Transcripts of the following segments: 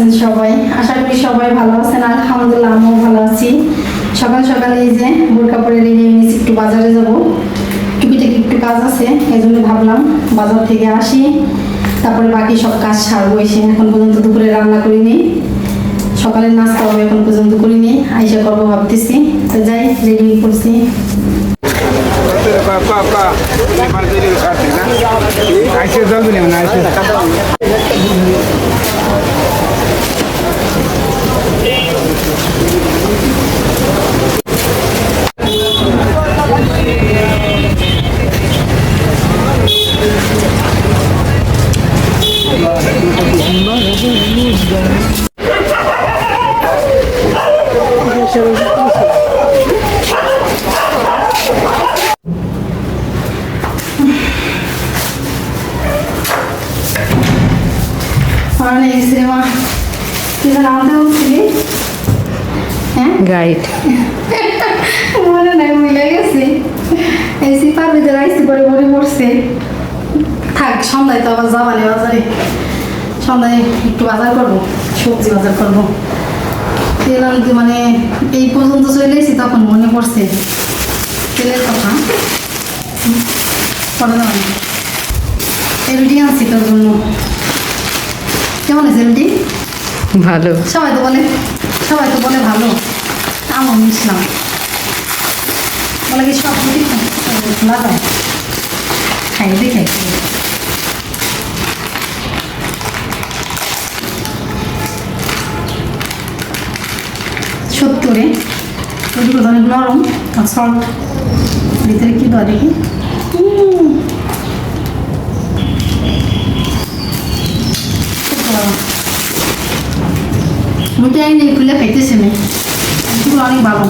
আছেন সবাই? আশা করি সবাই ভালো আছেন। আলহামদুলিল্লাহ আমিও ভালো আছি। সকাল সকালে এই যে বোরকা পরে রেডি হয়ে নিয়েছি, একটু বাজারে যাব। টুকিটাকি একটু কাজ আছে, এই জন্য ভাবলাম বাজার থেকে আসি, তারপরে বাকি সব কাজ সারবো। এসে এখন পর্যন্ত দুপুরে রান্না করিনি, সকালের নাস্তা হবে এখন পর্যন্ত করিনি, আইসা করবো ভাবতেছি। তো যাই, রেডি করছি। গাইড মনে নাই, ভুলে গেছি। এই সিপার ভিতরে আইসি করে মনে পড়ছে। থাক, সন্ধ্যায় তো আবার যাবানি বাজারে, সন্ধ্যায় একটু বাজার করবো, সবজি বাজার করবো। তেল মানে এই পর্যন্ত চলে এসেছি, তখন মনে পড়ছে তেলের কথা। পরে যাবানি এই রুটি আনছি তোর জন্য। কেমন আছে রুটি? ভালো। সবাই তো বলে ভালো। আমার মিশলাম বলে কি সব রুটি খোলা যায়, খাই দেখে। সত্তরে রুটিগুলো অনেক নরম আর সল্ট। ভিতরে কি দেওয়া দেখি। রুটি আইনে খুলে খাইতেছে না, রুটিগুলো অনেক ভালো।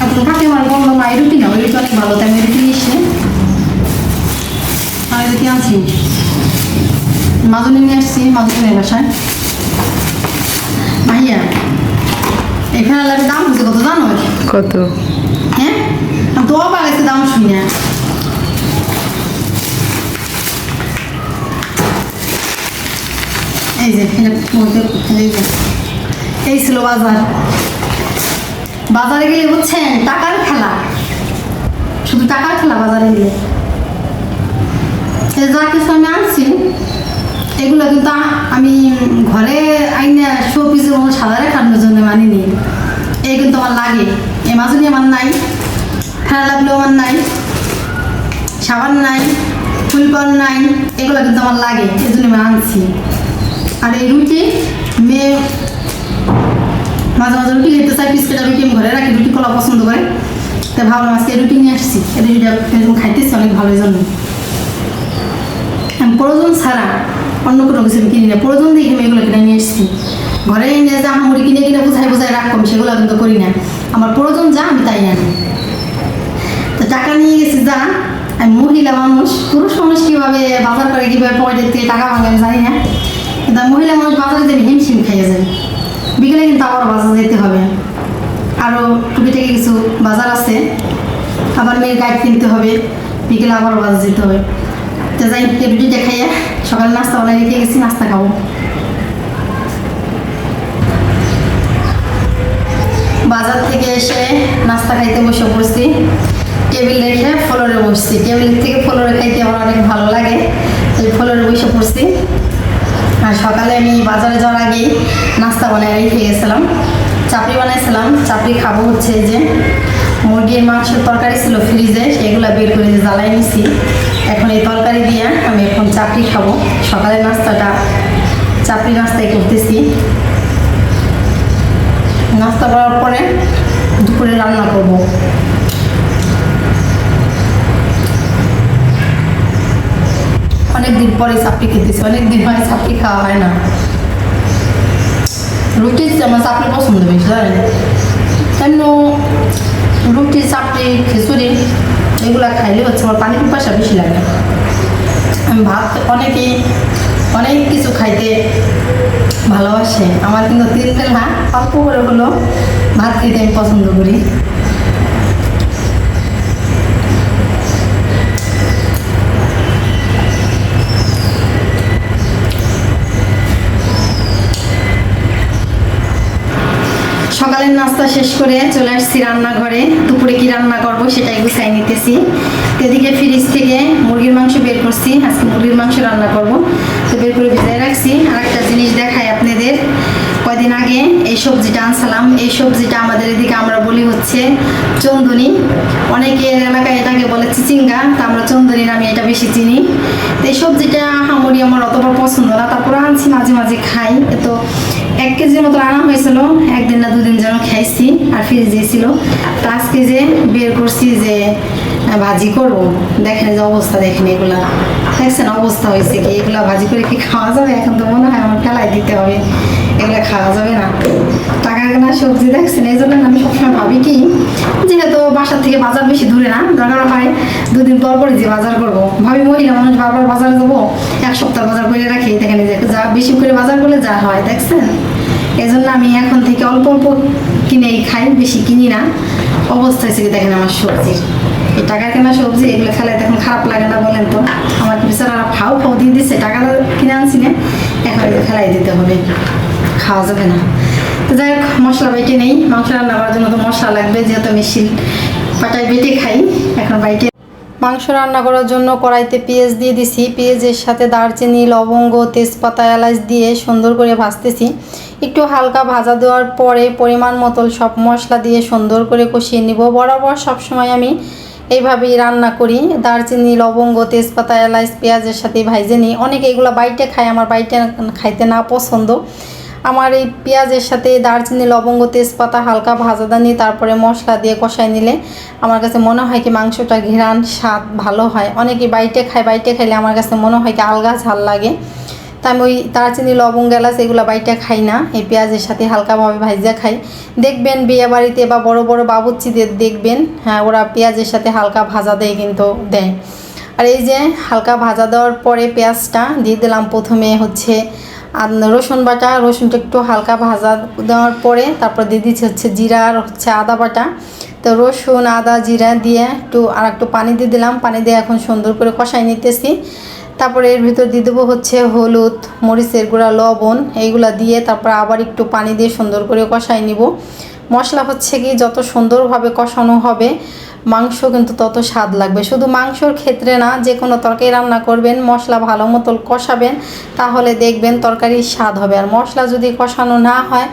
এখন থাকে আমার বললো মা এই রুটি না, ওই রুটি অনেক ভালো, তাই আমি রুটি নিয়েছি। আর রুটি আনছি, মাজুনি নিয়ে আসছি, মাজুনের বাসায়। মাহিয়া, এখানে লাগে দাম হচ্ছে কত জানো? কত? হ্যাঁ, আমি তো অবাক আছে দাম শুনি না। এই যে এই ছিল বাজার। বাজারে গেলে বুঝছেন টাকার খেলা, শুধু টাকার খেলা বাজারে গেলে। যা কিছু আমি আনছি এগুলো কিন্তু আমি ঘরে আইনে শোপিসের মতো সাদা রাখানোর জন্য মানিনি। এই কিন্তু আমার লাগে। এই মাজুনি আমার নাই, ফেরা লাগলেও আমার নাই, সাবান নাই, ফুলকর নাই, এগুলো কিন্তু আমার লাগে, এই জন্য আমি আনছি। আর এই রুটি মেয়ে মাঝে মাঝে রুটি খেতে চাই, বিস্কুটের রুটি আমি ঘরে রাখি, রুটি কলা পছন্দ করে। তাই ভাবলাম আজকে রুটি নিয়ে আসছি, এই রুটিটা এরকম খাইতেছি অনেক ভালো। এই জন্য আমি প্রয়োজন ছাড়া অন্য কোনো কিছু আমি কিনি না, প্রয়োজন দেখে আমি এগুলো কিনে নিয়ে এসেছি। ঘরে এনে যে আমার মুড়ি কিনে বোঝায় রাখবো, সেগুলো কিন্তু করি না। আমার প্রয়োজন যা আমি তাই আনি। তো টাকা নিয়ে গেছি যা, আমি মহিলা মানুষ, পুরুষ মানুষ কীভাবে বাজার করে, কীভাবে পকেটের থেকে টাকা ভাঙে আমি জানি না, কিন্তু মহিলা মানুষ বাজারে যেতে হিমশিম খাইয়ে যায়। বিকেলে কিন্তু আবার বাজার যেতে হবে, আরও টুকিটাকি কিছু বাজার আছে, আবার মেয়ের গাইড কিনতে হবে, বিকেলে আবার বাজার যেতে হবে। তো যাই, রুটিটা খাইয়া সকালে নাস্তা বানাই রেখে গেছি, নাস্তা খাবো। বাজার থেকে এসে নাস্তা খাইতে বসে পড়ছি, টেবিল রেখে ফ্লোরে বসছি। টেবিল থেকে ফ্লোরে খাইতে আমার অনেক ভালো লাগে, এই ফ্লোরে বসে পড়ছি। আর সকালে আমি বাজারে যাওয়ার আগেই নাস্তা বানাই রেখে গেছিলাম, চাপড়ি বানাইছিলাম। চাপড়ি খাবো হচ্ছে যে মুরগির মাংসের তরকারি ছিল ফ্রিজে, সেগুলো বের করে জ্বালাই নিছি। এখন এই তরকারি দিয়ে আমি এখন চাপড়ি খাবো। সকালের নাস্তাটা চাপড়ি নাস্তাই করতেছি। নাস্তা করার পরে দুপুরে রান্না করব। অনেকদিন পরে চাপড়ি খেতেছি, অনেকদিন হয় চাপড়ি খাওয়া হয় না। রুটি আমার চাপড়ি পছন্দ বেশি, জানেন কেন? রুটি, চাপড়ি, খিচুড়ি এগুলো খাইলে হচ্ছে আমার পানি পিপাসা বেশি লাগে। আমি ভাত অনেক কিছু খাইতে ভালোবাসে, আমার কিন্তু 3 বেলা অল্প করে হলো ভাত খেতে আমি পছন্দ করি। সকালের নাস্তা শেষ করে চলে আসছি রান্নাঘরে। দুপুরে কি রান্না করব সেটাই গুছাই নিতেছি। এদিকে ফ্রিজ থেকে মুরগির মাংস বের করছি, আজকে মুরগির মাংস রান্না করব। তো বের করে ভিজাই রাখছি। আর একটা জিনিস দেখাই আপনাদের, কয়দিন আগে এই সবজিটা আনছিলাম। এই সবজিটা আমাদের এদিকে আমরা বলি হচ্ছে চন্দনী, অনেকের এলাকায় এটাকে বলে চিচিঙ্গা, তা আমরা চন্দনী নামে এটা বেশি চিনি। তো এই সবজিটা হামরি আমার অতটা পছন্দ না, তারপরে আনছি মাঝে মাঝে খাই। তো 1 কেজির মতো আনা হয়েছিল, একদিন না দুদিন যেন খাইছি, আর ফ্রিজে ছিল। তো আজকে যে বের করছি যে ভাজি করব, দেখেন যে অবস্থা, দেখেন এগুলা দেখছেন অবস্থা হয়েছে কি, এগুলা ভাজি করে কি খাওয়া যাবে? এখন তো মনে হয় আমার ফেলাই দিতে হবে, এগুলো খাওয়া যাবে না। টাকা কেনা সবজি দেখছেন, এই জন্য আমি সবসময় ভাবি কি, যেহেতু বাসার থেকে বাজার বেশি দূরে না, দরকার হয় 2 দিন পর পরে যে বাজার করবো। ভাবি মহিলা মানুষ বারবার বাজারে যাবো, 1 সপ্তাহ বাজার করে রাখি, দেখেন যে যা বেশি করে বাজার করলে যা হয় দেখছেন। এই জন্য আমি এখন থেকে অল্প অল্প কিনেই খাই, বেশি কিনি না। অবস্থা হয়েছে কি দেখেন আমার সবজির, এই টাকা কেনা সবজি এগুলো খেলে তখন খারাপ লাগে না বলেন তো? আমার বিচারা ফাও ফাও দিয়ে দিচ্ছে, টাকা কিনে আনছি না, এখন ফেলাই দিতে হবে, খাওয়া যাবে না। তো যাই হোক, মশলা বেটে নেই, মাংস রান্না করার জন্য তো মশলা লাগবে, যেহেতু আমি শিল পাটায় বেটে খাই। এখন বাইটে মাংস রান্না করার জন্য কড়াইতে পেঁয়াজ দিয়ে দিছি। পেঁয়াজের সাথে দারচিনি, লবঙ্গ, তেজপাতা, এলাচ দিয়ে সুন্দর করে ভাজতেছি। একটু হালকা ভাজা দেওয়ার পরে পরিমাণ মতো সব মশলা দিয়ে সুন্দর করে কষিয়ে নিব। বরাবর সবসময় আমি এইভাবেই রান্না করি, দারচিনি, লবঙ্গ, তেজপাতা, এলাচ পেঁয়াজের সাথে ভাইজে নিই। অনেকে এগুলো বাইটে খায়, আমার বাইটে খাইতে না পছন্দ। আমার এই পেঁয়াজের সাথে দারচিনি, লবঙ্গ, তেজপাতা হালকা ভাজা দানি, তারপরে মশলা দিয়ে কষাই নিলে আমার কাছে মনে হয় কি মাংসটা ঘ্রাণ স্বাদ ভালো হয়। অনেকে বাইটে খায়, বাইটে খাইলে আমার কাছে মনে হয় কি আলগা ঝাল লাগে। তা আমি ওই দারচিনি, লবঙ্গ, এলাচ এগুলো বাইটে খাই না, এই পেঁয়াজের সাথে হালকাভাবে ভাজা খাই। দেখবেন বিয়ে বাড়িতে বা বড় বড় বাবুর্চিদের দেখবেন, হ্যাঁ, ওরা পেঁয়াজের সাথে হালকা ভাজা দেয়, কিন্তু দেয়। আর এই যে হালকা ভাজা দেওয়ার পরে পেঁয়াজটা দিয়ে দিলাম প্রথমে হচ্ছে রসুন বাটা। রসুনটা একটু হালকা ভাজা দেওয়ার পরে তারপর দিয়ে দিচ্ছি হচ্ছে জিরা আর হচ্ছে আদা বাটা। তো রসুন, আদা, জিরা দিয়ে একটু পানি দিয়ে দিলাম। পানি দিয়ে এখন সুন্দর করে কষাই নিতেছি। তারপরে এর ভিতর দিয়ে দেবো হচ্ছে হলুদ, মরিচের গুঁড়া, লবণ, এইগুলা দিয়ে তারপর আবার একটু পানি দিয়ে সুন্দর করে কষাই নিব। মশলা হচ্ছে কি যত সুন্দরভাবে কষানো হবে মাংস কিন্তু তত স্বাদ লাগবে। শুধু মাংসর ক্ষেত্রে না, যে কোনো তরকারি রান্না করবেন মশলা ভালো মতো কষাবেন, তাহলে দেখবেন তরকারির স্বাদ হবে। আর মশলা যদি কষানো না হয়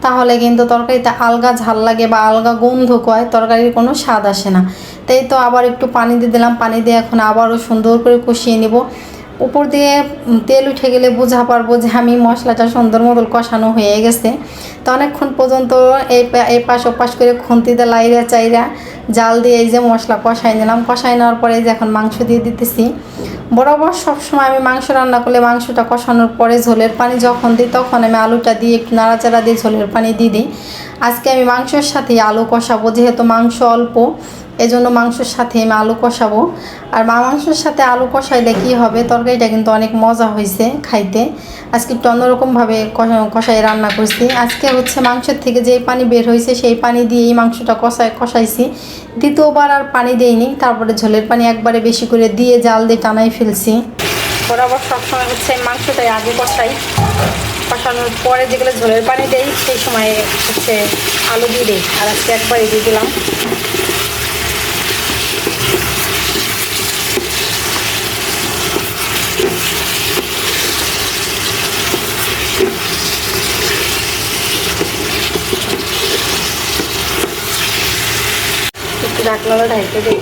তাহলে কিন্তু তরকারিতে আলগা ঝাল লাগে বা আলগা গন্ধ কয়, তরকারির কোনো স্বাদ আসে না। তাই তো আবার একটু পানি দিয়ে দিলাম। পানি দিয়ে এখন আবারও সুন্দর করে কষিয়ে নেব। উপর দিয়ে তেল উঠে গেলে বোঝা পারবো যে আমি মশলাটা সুন্দর মতো কষানো হয়ে গেছে। তো অনেকক্ষণ পর্যন্ত এই পাশ ওপাশ করে খুন্তিতে লাইরা চাইরা জাল দিয়ে এই যে মশলা কষাই নিলাম। কষাই নেওয়ার পরে যে এখন মাংস দিয়ে দিতেছি। বরাবর সবসময় আমি মাংস রান্না করলে মাংসটা কষানোর পরে ঝোলের পানি যখন দিই তখন আমি আলুটা দিয়ে একটু নাড়াচাড়া দিয়ে ঝোলের পানি দিয়ে দিই। আজকে আমি মাংসের সাথে আলু কষাবো, যেহেতু মাংস অল্প, এজন্য মাংসের সাথে আমি আলু কষাবো। আর মাংসের সাথে আলু কষাইলে কী হবে, তরকারিটা কিন্তু অনেক মজা হয়েছে খাইতে। আজকে একটু অন্যরকমভাবে কষাই রান্না করছি। আজকে হচ্ছে মাংসের থেকে যেই পানি বের হয়েছে সেই পানি দিয়েই মাংসটা কষাইছি। দ্বিতীয়বার আর পানি দেইনি, তারপরে ঝোলের পানি একবারে বেশি করে দিয়ে জাল দিয়ে টানাই ফেলছি। বরাবর সবসময় হচ্ছে মাংসটাই আগে কষাই, কষানোর পরে যেগুলো ঝোলের পানি দেই সেই সময় হচ্ছে আলু দিয়ে দিই। আর আজকে একবারে দিয়ে দিলাম। একটু ঢাকনাটা ঢাইতে দিই।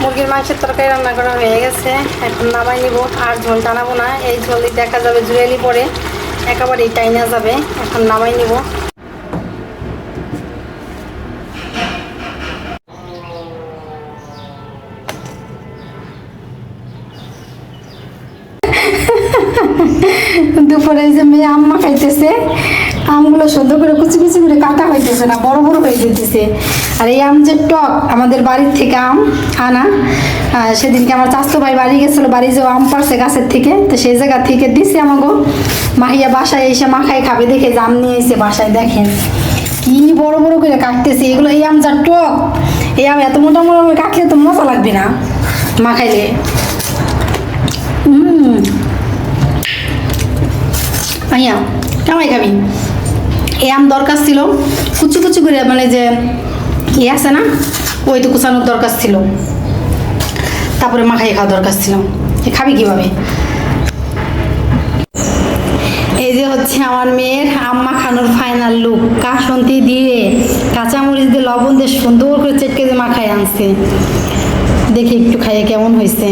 মুরগির মাংসের তরকারি রান্না করা হয়ে গেছে, এখন নামাই নিব। আর ঝোল টানাবো না, এই ঝোলই দেখা যাবে জুয়েলি পরে একেবারেই টাইনা যাবে। এখন নামাই নিব। দুপুরে এই যে মেয়ে আম্মা খাইতেছে, আমগুলো সুন্দর করে কুচি কুচি করে কাটা হইতেছে না, বড় বড় হয়ে যেতেছে। আর এই আম যে টক, আমাদের বাড়ির থেকে আম আনা, সেদিনকে আমার চাচতো ভাই বাড়ি গেছিলো, বাড়ি যে আম পাড়ছে গাছের থেকে, তো সেই জায়গা থেকে দিছি আমাকে। মাহিয়া বাসায় এসে মাখাই খাবে দেখে যে আম নিয়ে এসে বাসায়, দেখেন কি বড় বড় করে কাটতেছে এগুলো। এই আম যা টক, এই আম এত মোটা মোটা করে কাটলে তো মজা লাগবে না মাখাইলে। মাহিয়া কেমন খাবি? এই আম দরকার ছিল কুচি কুচি করে, মানে যে ইয়ে আছে না, ওই তো কুচানোর দরকার ছিল, তারপরে মাখাই খাওয়া দরকার ছিল। খাবি কিভাবে? এই যে হচ্ছে আমার মেয়ের আম মাখানোর ফাইনাল লুক। কাসন্তি দিয়ে কাঁচামরিচ দিয়ে লবণ দিয়ে সুন্দর করে চেটকে দিয়ে মাখায় আনছে। দেখি একটু খাইয়ে কেমন হয়েছে।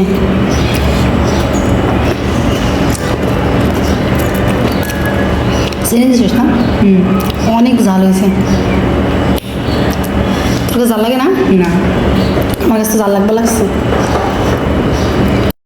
চিনি দিছিস না? অনেক ঝাল হয়েছে। তোকে ঝাল লাগে না? না, আমার কাছে ঝাল লাগবে লাগছে।